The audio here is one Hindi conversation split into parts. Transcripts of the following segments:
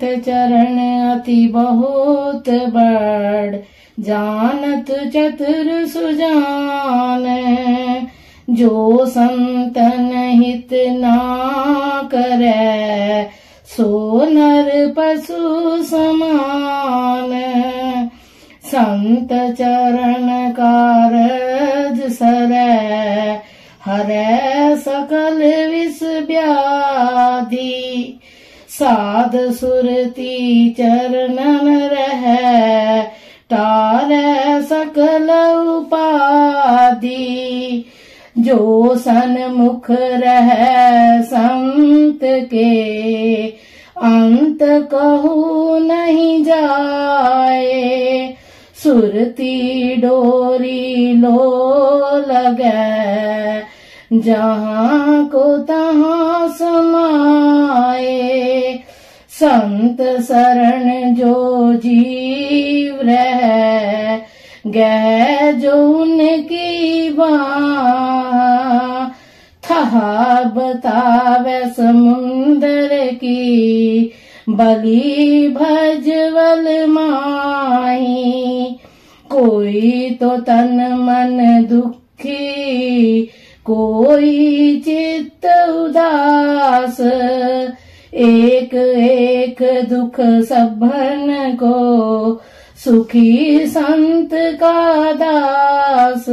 संत चरण अति बहुत बड़, जानत चतुर सुजान। जो संतन हित ना करे, सो नर पशु समान। संत चरण कारज सरै, हरै सकल विष व्याधि। साध सुरति चरणन रहै, टारै सकल उपाधि। जो सन्मुख रहै संत के, अंत कहू नहीं जाए। सुरती डोरी लो लगै, जहाँ को तहाँ समाए। संत शरण जो जीव रह, गए जो उनकी बाँ। था बतावे समुंदर की, बलि भजवल माही। कोई तो तन मन दुखी, कोई चित्त उदास। एक एक दुख सभन को, सुखी संत का दास।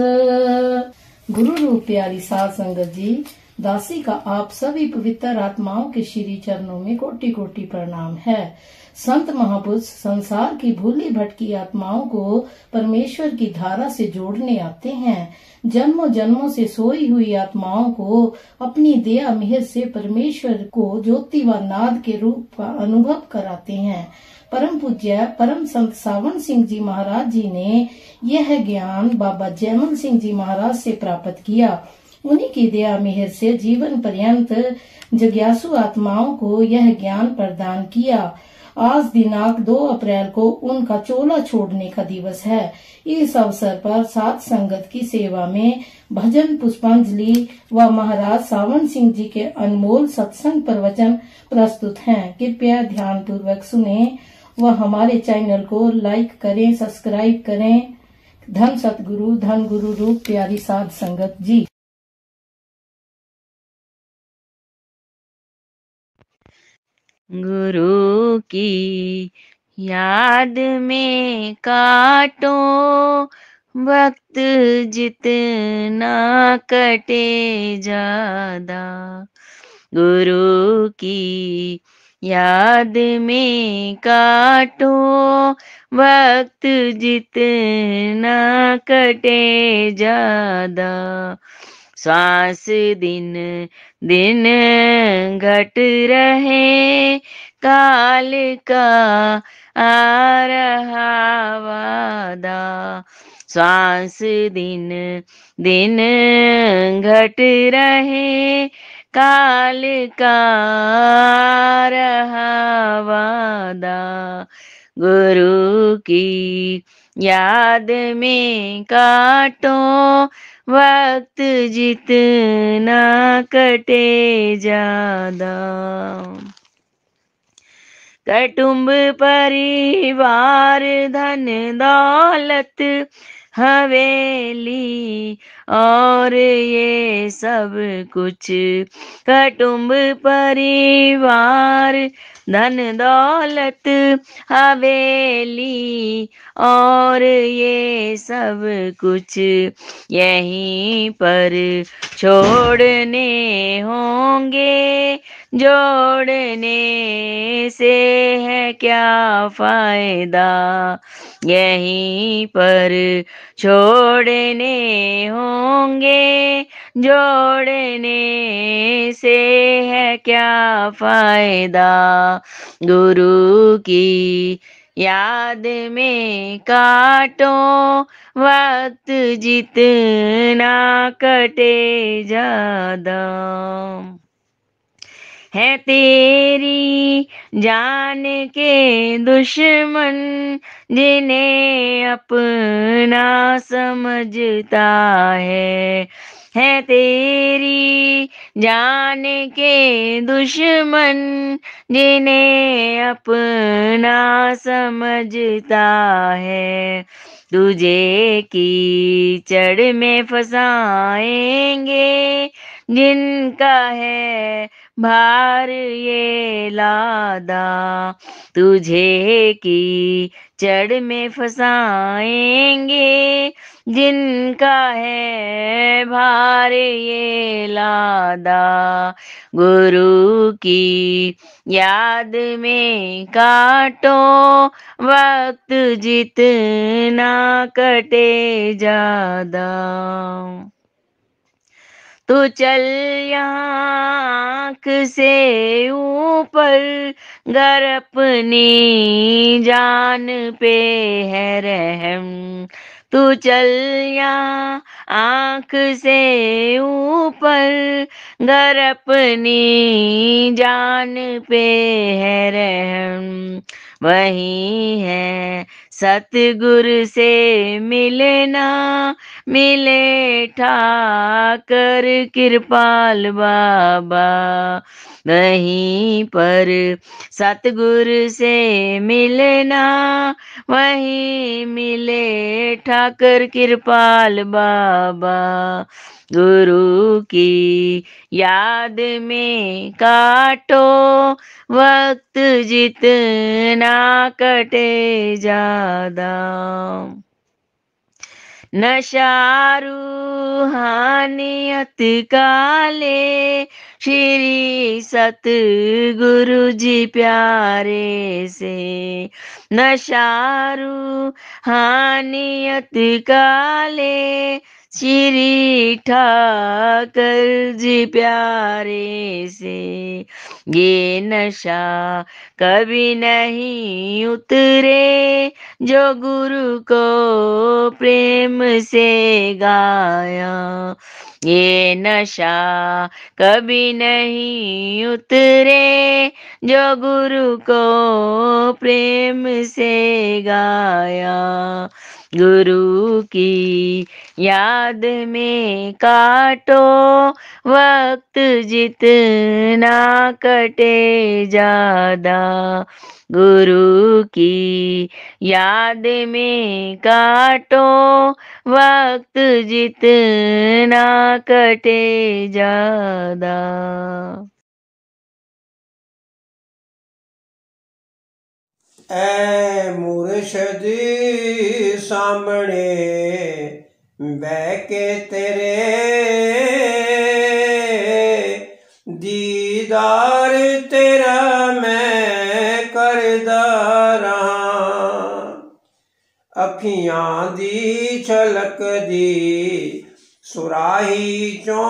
गुरु रूप प्यारी साध संगत जी, दासी का आप सभी पवित्र आत्माओं के श्री चरणों में कोटि कोटि प्रणाम है। संत महापुरुष संसार की भूली भटकी आत्माओं को परमेश्वर की धारा से जोड़ने आते हैं। जन्मों जन्मों से सोई हुई आत्माओं को अपनी दया मेहर से परमेश्वर को ज्योति व नाद के रूप का अनुभव कराते हैं। परम पूज्य परम संत सावन सिंह जी महाराज जी ने यह ज्ञान बाबा जयमल सिंह जी महाराज से प्राप्त किया। उन्हीं की दया मेहर से जीवन पर्यंत जिज्ञासु आत्माओं को यह ज्ञान प्रदान किया। आज दिनांक 2 अप्रैल को उनका चोला छोड़ने का दिवस है। इस अवसर पर साध संगत की सेवा में भजन पुष्पांजलि व महाराज सावन सिंह जी के अनमोल सत्संग प्रवचन प्रस्तुत हैं। कृपया ध्यान पूर्वक सुने व हमारे चैनल को लाइक करें, सब्सक्राइब करें। धन सतगुरु धन गुरु रूप प्यारी साध संगत जी। गुरु की याद में काटो, वक्त जितना कटे ज्यादा। गुरु की याद में काटो, वक्त जितना कटे ज्यादा। श्वास दिन दिन घट रहे, काल का आ रहा वादा। श्वास दिन दिन घट रहे, काल का आ रहा वादा। गुरु की याद में काटो, वक्त जितना कटे ज्यादा। कुटुंब परिवार धन दौलत हवेली और ये सब कुछ। कुटुंब परिवार धन दौलत हवेली और ये सब कुछ यहीं पर छोड़ने होंगे। जोड़ने से है क्या फायदा, यहीं पर छोड़ने होंगे। जोड़ने से है क्या फायदा। गुरु की याद में काटो, वक्त जितना कटे ज्यादा। है तेरी जान के दुश्मन, जिन्हें अपना समझता है। है तेरी जान के दुश्मन, जिन्हें अपना समझता है तुझे कीचड़ में फंसाएंगे। जिनका है भार ये लादा, तुझे कीचड़ में फंसाएंगे। जिनका है भार ये लादा, गुरु की याद में काटो वक्त, जितना कटे ज्यादा। तो चल यहाँ आँख से ऊपर, गर अपनी जान पे है रहम। तू चल यहाँ आँख से ऊपर, गर अपनी जान पे है रहम। वही है सतगुरु से मिलना, मिले ठाकर कृपाल बाबा। वहीं पर सतगुरु से मिलना, वहीं मिले ठाकर कृपाल बाबा। गुरु की याद में काटो वक्त, जितना कटे ज्यादा। नशा रूहानियत काले, श्री सतगुरु जी प्यारे से। नशा रूहानियत काले, श्री ठाकर जी प्यारे से। ये नशा कभी नहीं उतरे, जो गुरु को प्रेम से गाया। ये नशा कभी नहीं उतरे, जो गुरु को प्रेम से गाया। गुरु की याद में काटो वक्त, जितना कटे ज्यादा। गुरु की याद में काटो वक्त, जितना कटे ज्यादा। ऐ मुर्शद सामने बह के तेरे, दीदार तेरा मैं करदा रहां। अखियां दी झलक दी सुराही चों,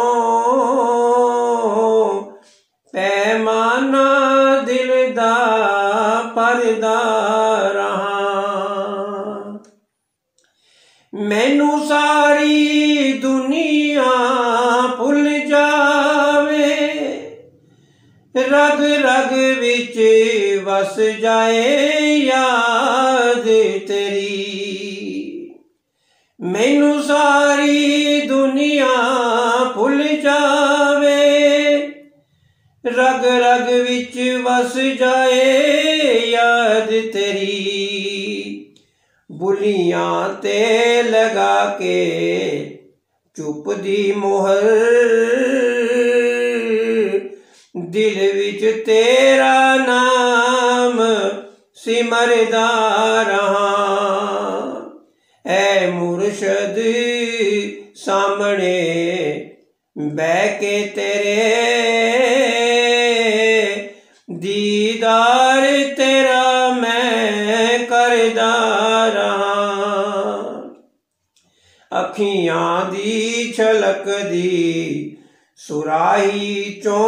पैमाना दिल दा परदा रहां। मैनू सारी दुनिया भुल जावे, रग रग विच वस जाए याद तेरी। मैनू सारी दुनिया भुल जावे, रग रग विच वस जाए याद तेरी। बुलियां ते लगा के चुप दी मोहर, दिल विच तेरा नाम सिमरदा रहां। ऐ मुर्शद सामने बह के तेरे, दीदार तेरा मैं करदा रहां। अखियां दी झलक दी सुराही चों,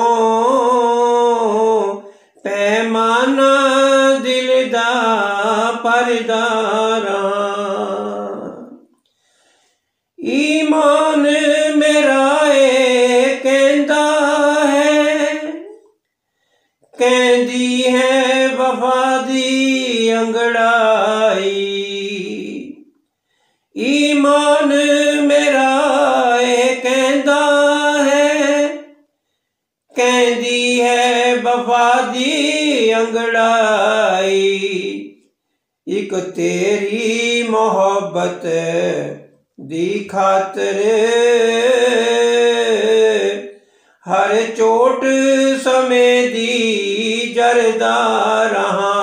पैमाना दिल दा परदा रहां। ईमान मेरा कहंदा है, कहंदी है वफा दी अंगड़ाई। ईमान मेरा कहंदा कहंदी है वफा दी अंगड़ाई। एक तेरी मोहब्बत दी खातर हर चोट समय दी जरदा रहा।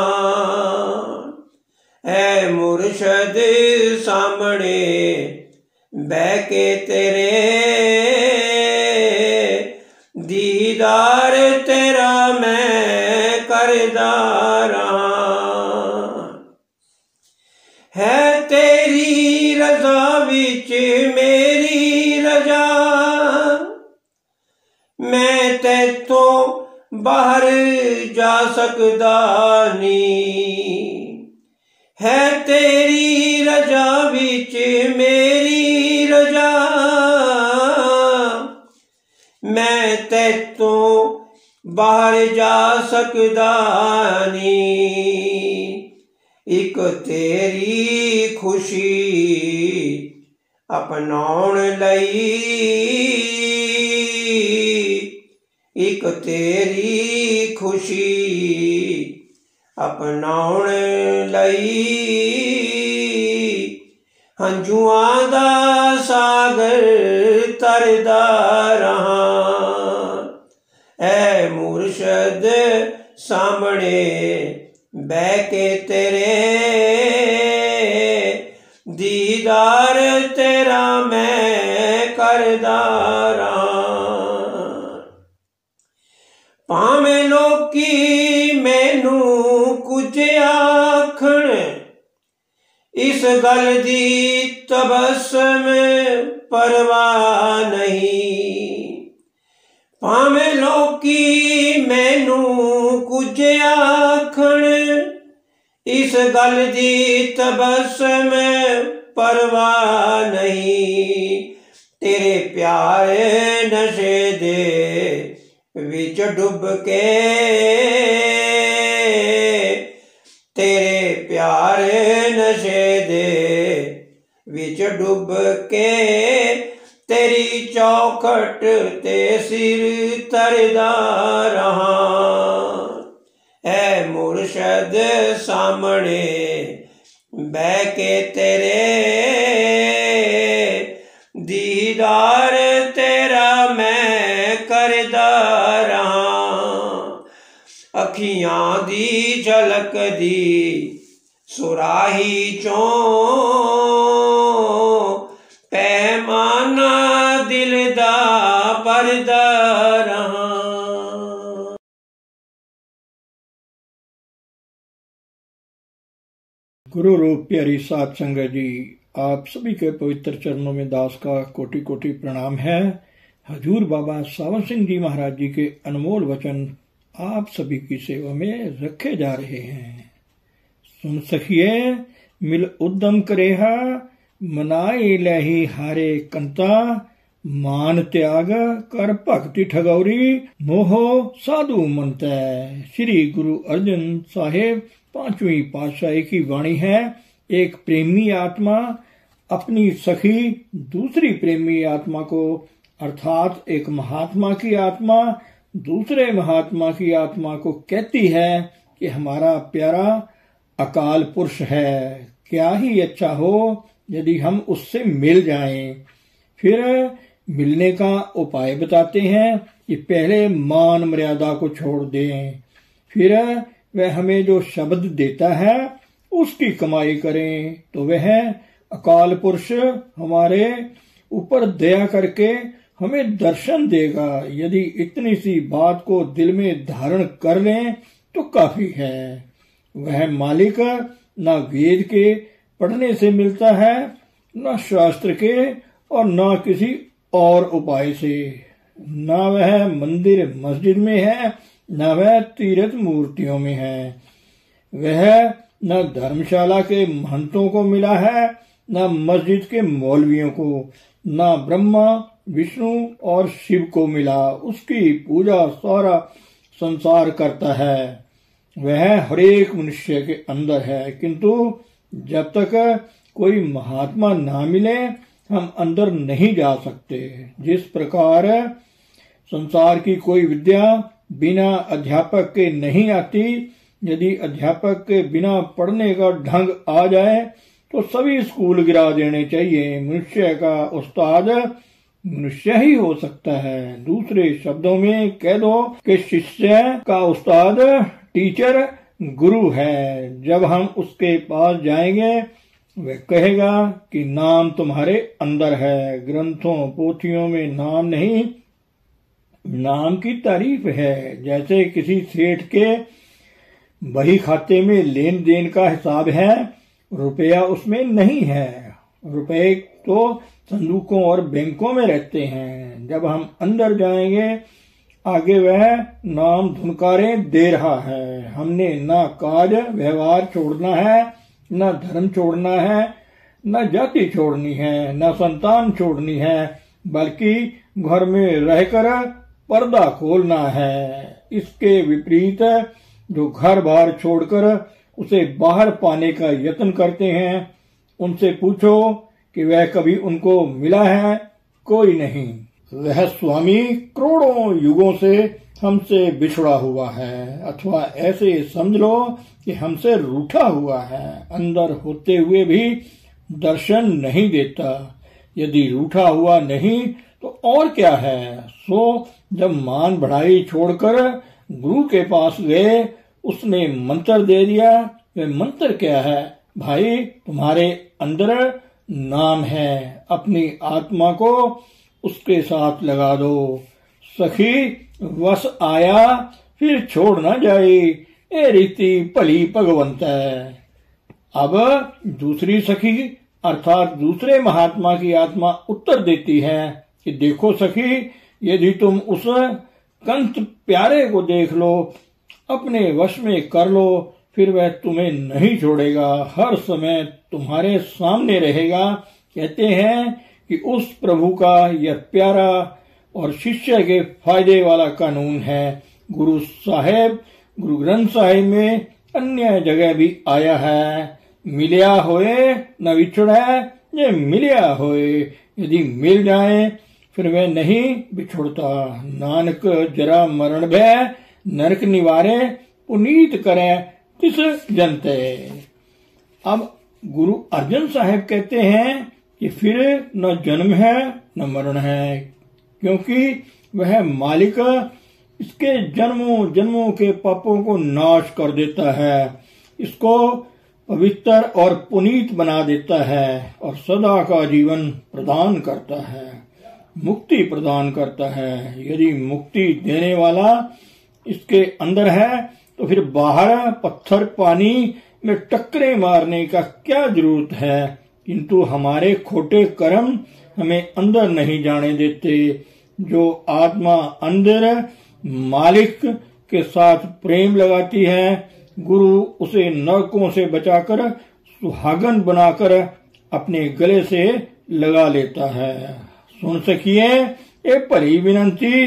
ऐ मुर्शद सामने बह के तेरे दीदार तेरा मैं करदा रहा। है तेरी रजा विच मेरी रजा, मैं तैथों बाहर जा सकदा नहीं। है तेरी रजा विच मेरी रजा, मैं तैथों बाहर जा सकदा नहीं। एक तेरी खुशी अपनाउण लई, एक तेरी खुशी अपनाउण लई हंजुआं दा सागर तरदा रहा। ऐ मुर्शद सामने बह के तेरे दीदार तेरा मैं करदा रहा। भावें लोकी मैनू कुछ आखण, इस गल दी तबस्सम परवाह नहीं। भावें लोकी मैनू कुछ आखण, इस गल दी तबस्सम परवाह नहीं। तेरे प्यार नशे दे विच डुब के, तेरे प्यार नशे दे विच डुब के तेरी चौखट ते सिर तरदा रहा। ऐ मुर्शद सामने बह के तेरे दीदार तेरा मैं करदा रहा। अखियां दी झलक दी सुराही चों पैमाना दिल दा परदा रहा। गुरु रूप प्यारी साध संगत जी, आप सभी के पवित्र चरणों में दास का कोटि कोटि प्रणाम है। हजूर बाबा सावन सिंह जी महाराज जी के अनमोल वचन आप सभी की सेवा में रखे जा रहे हैं। सुन सखिए मिल उद्यम करेहा, मनाई लही हारे कंता, मान त्याग कर भक्ति ठगौरी, मोहो साधु मनतै। श्री गुरु अर्जन साहेब पांचवी पातशाही की वाणी है। एक प्रेमी आत्मा अपनी सखी दूसरी प्रेमी आत्मा को, अर्थात एक महात्मा की आत्मा दूसरे महात्मा की आत्मा को कहती है कि हमारा प्यारा अकाल पुरुष है, क्या ही अच्छा हो यदि हम उससे मिल जाएं। फिर मिलने का उपाय बताते हैं कि पहले मान मर्यादा को छोड़ दें, फिर वह हमें जो शब्द देता है उसकी कमाई करें तो वह अकाल पुरुष हमारे ऊपर दया करके हमें दर्शन देगा। यदि इतनी सी बात को दिल में धारण कर लें तो काफी है। वह मालिक न वेद के पढ़ने से मिलता है, न शास्त्र के और न किसी और उपाय से। न वह मंदिर मस्जिद में है, न वह तीर्थ मूर्तियों में है। वह न धर्मशाला के महंतों को मिला है, न मस्जिद के मौलवियों को, न ब्रह्मा विष्णु और शिव को मिला। उसकी पूजा सारा संसार करता है। वह हरेक मनुष्य के अंदर है, किंतु जब तक कोई महात्मा ना मिले हम अंदर नहीं जा सकते। जिस प्रकार संसार की कोई विद्या बिना अध्यापक के नहीं आती। यदि अध्यापक के बिना पढ़ने का ढंग आ जाए तो सभी स्कूल गिरा देने चाहिए। मनुष्य का उस्ताद मनुष्य ही हो सकता है। दूसरे शब्दों में कह दो कि शिष्य का उस्ताद टीचर गुरु है। जब हम उसके पास जाएंगे वह कहेगा कि नाम तुम्हारे अंदर है, ग्रंथों पोथियों में नाम नहीं, नाम की तारीफ है। जैसे किसी सेठ के बही खाते में लेन देन का हिसाब है, रुपया उसमें नहीं है। रुपए तो संदूकों और बैंकों में रहते हैं। जब हम अंदर जाएंगे आगे वह नाम धुनकारें दे रहा है। हमने ना काज व्यवहार छोड़ना है, न धर्म छोड़ना है, न जाति छोड़नी है, न संतान छोड़नी है, बल्कि घर में रहकर पर्दा खोलना है। इसके विपरीत जो घर बार छोड़कर उसे बाहर पाने का यत्न करते हैं, उनसे पूछो कि वह कभी उनको मिला है? कोई नहीं। वह स्वामी करोड़ों युगों से हमसे बिछड़ा हुआ है, अथवा ऐसे समझ लो कि हमसे रूठा हुआ है। अंदर होते हुए भी दर्शन नहीं देता। यदि रूठा हुआ नहीं तो और क्या है। सो जब मान बढ़ाई छोड़कर गुरु के पास गए, उसने मंत्र दे दिया। वह मंत्र क्या है? भाई तुम्हारे अंदर नाम है, अपनी आत्मा को उसके साथ लगा दो। सखी वश आया फिर छोड़ न जाए, ए रीति भली भगवंत है। अब दूसरी सखी अर्थात दूसरे महात्मा की आत्मा उत्तर देती है कि देखो सखी, यदि तुम उस कंत प्यारे को देख लो, अपने वश में कर लो, फिर वह तुम्हें नहीं छोड़ेगा, हर समय तुम्हारे सामने रहेगा। कहते हैं कि उस प्रभु का यह प्यारा और शिष्य के फायदे वाला कानून है। गुरु साहेब गुरु ग्रंथ साहिब में अन्य जगह भी आया है, मिलिया होए न बिछड़े, ये मिलिया होए। यदि मिल जाए फिर वह नहीं बिछुड़ता। नानक जरा मरण भय नरक निवारे, पुनीत करे तिस जनते। अब गुरु अर्जन साहब कहते हैं कि फिर न जन्म है न मरण है, क्योंकि वह मालिक इसके जन्मों जन्मों के पापों को नाश कर देता है, इसको पवित्र और पुनीत बना देता है और सदा का जीवन प्रदान करता है, मुक्ति प्रदान करता है। यदि मुक्ति देने वाला इसके अंदर है तो फिर बाहर पत्थर पानी में टक्करे मारने का क्या जरूरत है। किंतु हमारे खोटे कर्म हमें अंदर नहीं जाने देते। जो आत्मा अंदर मालिक के साथ प्रेम लगाती है, गुरु उसे नरकों से बचाकर सुहागन बनाकर अपने गले से लगा लेता है। सुन सकिए ए भली विनंती,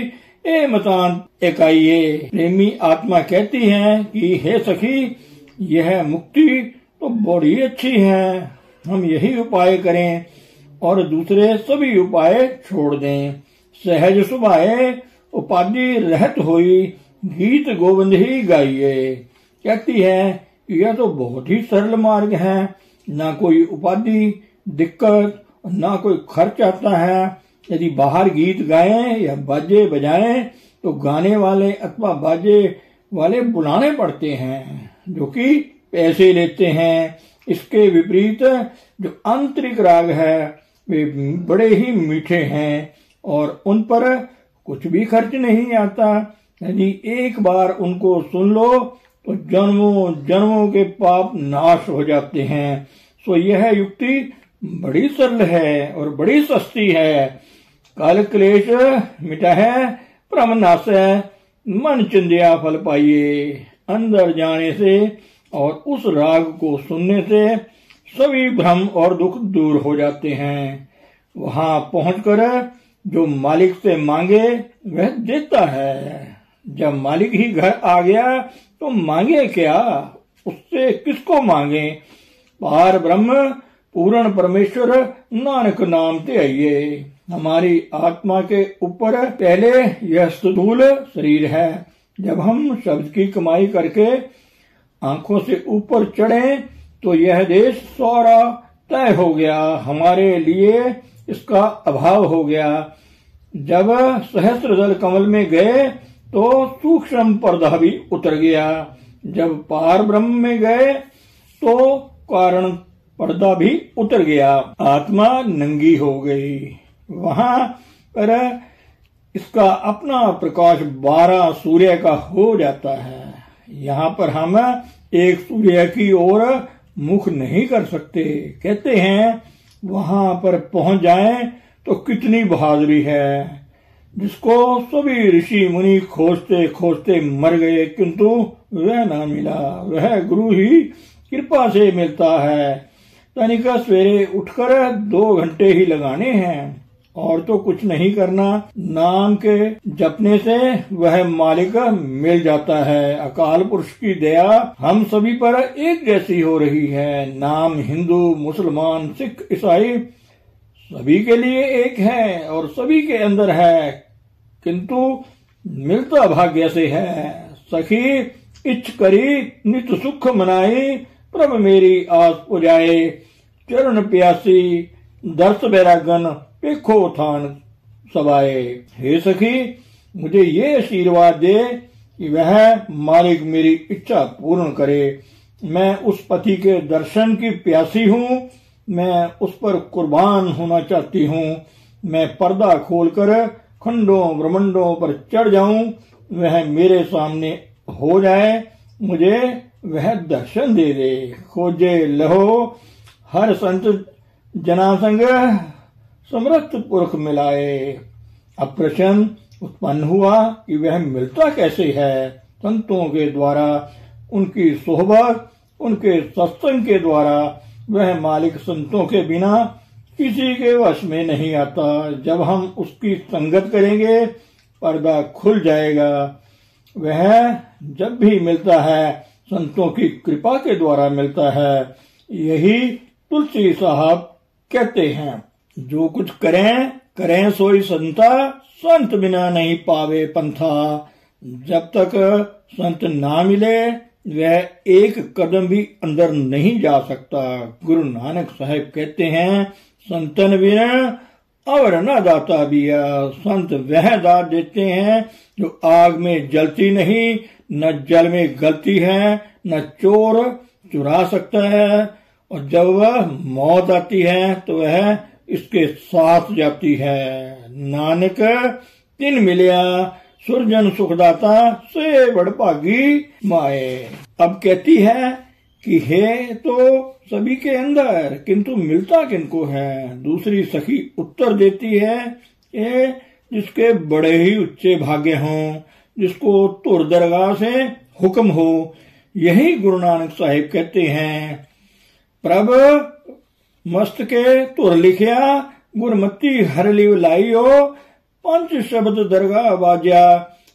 ए मतान इकाइये। प्रेमी आत्मा कहती है कि हे सखी, यह मुक्ति तो बड़ी अच्छी है, हम यही उपाय करें और दूसरे सभी उपाय छोड़ दें। सहज सुभाए उपाधि रहत हुई, गीत गोविंद ही गाइए। कहती है कि यह तो बहुत ही सरल मार्ग है, ना कोई उपाधि दिक्कत ना कोई खर्च आता है। यदि बाहर गीत गाएं या बाजे बजाएं तो गाने वाले अथवा बाजे वाले बुलाने पड़ते हैं, जो कि पैसे लेते हैं। इसके विपरीत जो आंतरिक राग है वे बड़े ही मीठे हैं और उन पर कुछ भी खर्च नहीं आता। यदि एक बार उनको सुन लो तो जन्मों जन्मों के पाप नाश हो जाते हैं। सो यह युक्ति बड़ी सरल है और बड़ी सस्ती है। काल क्लेश मिटा है भ्रम नाश है, मन चिंदिया फल पाइए। अंदर जाने से और उस राग को सुनने से सभी भ्रम और दुख दूर हो जाते हैं। वहां पहुंचकर जो मालिक से मांगे वह देता है। जब मालिक ही घर आ गया तो मांगे क्या, उससे किसको मांगे। पार ब्रह्म पूर्ण परमेश्वर नानक नाम ते आइए। हमारी आत्मा के ऊपर पहले यह स्थूल शरीर है। जब हम शब्द की कमाई करके आंखों से ऊपर चढ़े तो यह देश सारा तय हो गया, हमारे लिए इसका अभाव हो गया। जब सहस्त्रदल कमल में गए तो सूक्ष्म पर्दा भी उतर गया, जब पार ब्रह्म में गए तो कारण पर्दा भी उतर गया, आत्मा नंगी हो गई। वहां पर इसका अपना प्रकाश 12 सूर्य का हो जाता है। यहाँ पर हम एक सूर्य की ओर मुख नहीं कर सकते। कहते हैं वहां पर पहुंच जाएं तो कितनी बहादुरी है, जिसको सभी ऋषि मुनि खोजते खोजते मर गए किंतु वह ना मिला। वह गुरु ही कृपा से मिलता है। तनिका सवेरे उठकर 2 घंटे ही लगाने हैं और तो कुछ नहीं करना। नाम के जपने से वह मालिक मिल जाता है। अकाल पुरुष की दया हम सभी पर एक जैसी हो रही है। नाम हिंदू, मुसलमान, सिख, ईसाई सभी के लिए एक है और सभी के अंदर है, किंतु मिलता भाग्य से है। सखी इच्छ करी नित सुख मनाई, प्रभ मेरी आस पुजाए। चरण प्यासी दर्श बैरागन पेखो थान सबाए। हे सखी मुझे ये आशीर्वाद दे कि वह मालिक मेरी इच्छा पूर्ण करे। मैं उस पति के दर्शन की प्यासी हूँ, मैं उस पर कुर्बान होना चाहती हूँ। मैं पर्दा खोलकर खंडों ब्रह्मंडों पर चढ़ जाऊं, वह मेरे सामने हो जाए, मुझे वह दर्शन दे दे। खोजे लहो हर संत जनासंग, समर्थ पुरख मिलाए। अब प्रश्न उत्पन्न हुआ कि वह मिलता कैसे है। संतों के द्वारा, उनकी सोहबत, उनके सत्संग के द्वारा वह मालिक संतों के बिना किसी के वश में नहीं आता। जब हम उसकी संगत करेंगे पर्दा खुल जाएगा। वह जब भी मिलता है संतों की कृपा के द्वारा मिलता है। यही तुलसी साहब कहते हैं, जो कुछ करें करें सोई संता, संत बिना नहीं पावे पंथा। जब तक संत ना मिले वह एक कदम भी अंदर नहीं जा सकता। गुरु नानक साहब कहते हैं, संतन बिना और न दाता बिया। संत वह दात देते हैं जो आग में जलती नहीं, न जल में गलती है, न चोर चुरा सकता है, और जब वह मौत आती है तो वह इसके साथ जाती है। नानक तिन मिलिया सुरजन सुखदाता, से बड़ भागी माए। अब कहती है कि है तो सभी के अंदर, किंतु मिलता किनको है। दूसरी सखी उत्तर देती है, ये जिसके बड़े ही उच्चे भाग्य हों, जिसको तुर दरगाह से हुक्म हो। यही गुरु नानक साहिब कहते हैं, प्रभ मस्त के तुर लिखिया, गुरमती हर लिव लाइयो। पंच शब्द दरगाह बाजा,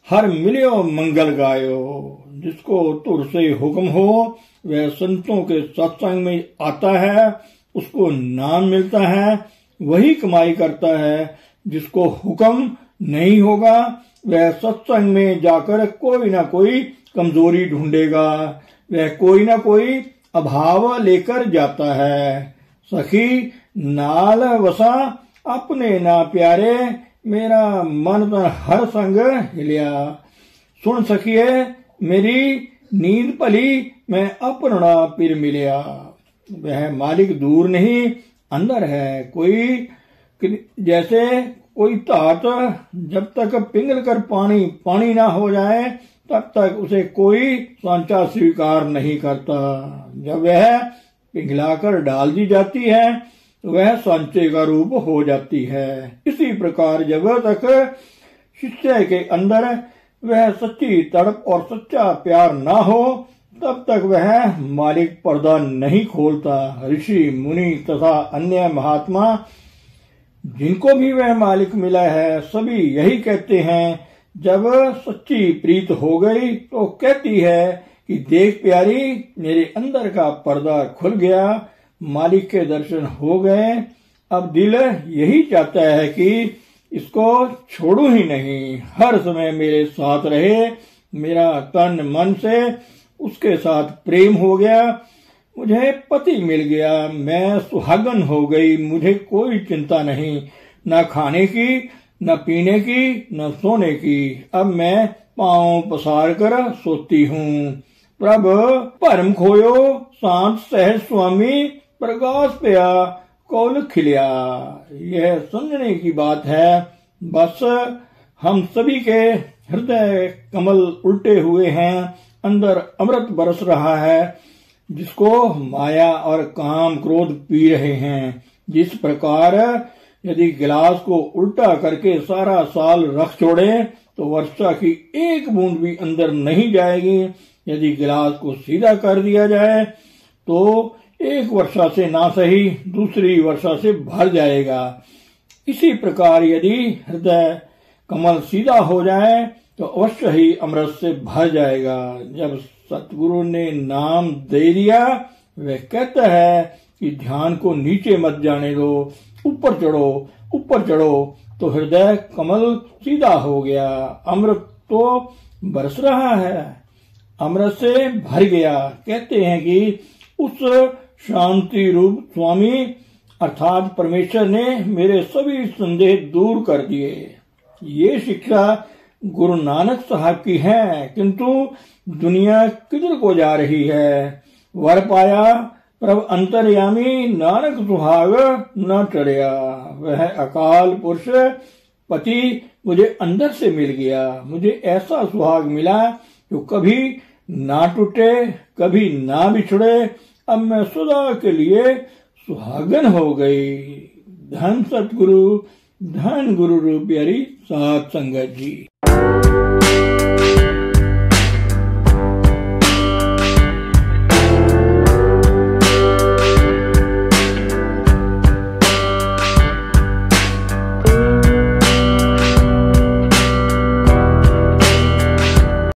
हर मिलियो मंगल गायो। जिसको तुर से हुक्म हो वह संतों के सत्संग में आता है, उसको नाम मिलता है, वही कमाई करता है। जिसको हुक्म नहीं होगा वह सत्संग में जाकर कोई ना कोई कमजोरी ढूंढेगा, वह कोई ना कोई अभाव लेकर जाता है। सखी नाल वसा अपने ना प्यारे, मेरा मन तन हर संग हिलिया। सुन सखिए मेरी नींद भली, मैं अपना पिर मिलिया। वह मालिक दूर नहीं अंदर है। कोई जैसे कोई धात जब तक पिघल कर पानी ना हो जाए तब तक उसे कोई सांचा स्वीकार नहीं करता। जब वह पिघलाकर डाल दी जाती है तो वह सांचे का रूप हो जाती है। इसी प्रकार जब तक शिष्य के अंदर वह सच्ची तड़प और सच्चा प्यार ना हो तब तक वह मालिक पर्दा नहीं खोलता। ऋषि मुनि तथा अन्य महात्मा जिनको भी वह मालिक मिला है सभी यही कहते हैं, जब सच्ची प्रीत हो गई तो कहती है कि देख प्यारी, मेरे अंदर का पर्दा खुल गया, मालिक के दर्शन हो गए, अब दिल यही चाहता है कि इसको छोड़ू ही नहीं, हर समय मेरे साथ रहे। मेरा तन मन से उसके साथ प्रेम हो गया, मुझे पति मिल गया, मैं सुहागन हो गई। मुझे कोई चिंता नहीं, न खाने की, न पीने की, न सोने की। अब मैं पांव पसार कर सोती हूँ। प्रभ परम खोयो शांत सहज स्वामी, प्रकाश पया कौल खिलिया। यह समझने की बात है। बस हम सभी के हृदय कमल उल्टे हुए हैं, अंदर अमृत बरस रहा है, जिसको माया और काम क्रोध पी रहे हैं। जिस प्रकार यदि गिलास को उल्टा करके सारा साल रख छोड़े तो वर्षा की एक बूंद भी अंदर नहीं जाएगी। यदि गिलास को सीधा कर दिया जाए तो एक वर्षा से ना सही दूसरी वर्षा से भर जाएगा। इसी प्रकार यदि हृदय कमल सीधा हो जाए तो अवश्य ही अमृत से भर जाएगा। जब सतगुरु ने नाम दे दिया, वह कहता है कि ध्यान को नीचे मत जाने दो, ऊपर चढ़ो, ऊपर चढ़ो। तो हृदय कमल सीधा हो गया, अमृत तो बरस रहा है, अमृत से भर गया। कहते हैं कि उस शांति रूप स्वामी अर्थात परमेश्वर ने मेरे सभी संदेह दूर कर दिए। ये शिक्षा गुरु नानक साहब की है, किंतु दुनिया किधर को जा रही है। वर पाया प्रभ अंतर्यामी, नानक सुहाग न चढ़िया। वह अकाल पुरुष पति मुझे अंदर से मिल गया। मुझे ऐसा सुहाग मिला जो कभी ना टूटे, कभी ना बिछड़े। अब मैं सदा के लिए सुहागन हो गई। धन सतगुरु, धन गुरु रूप प्यारी सात संगत जी।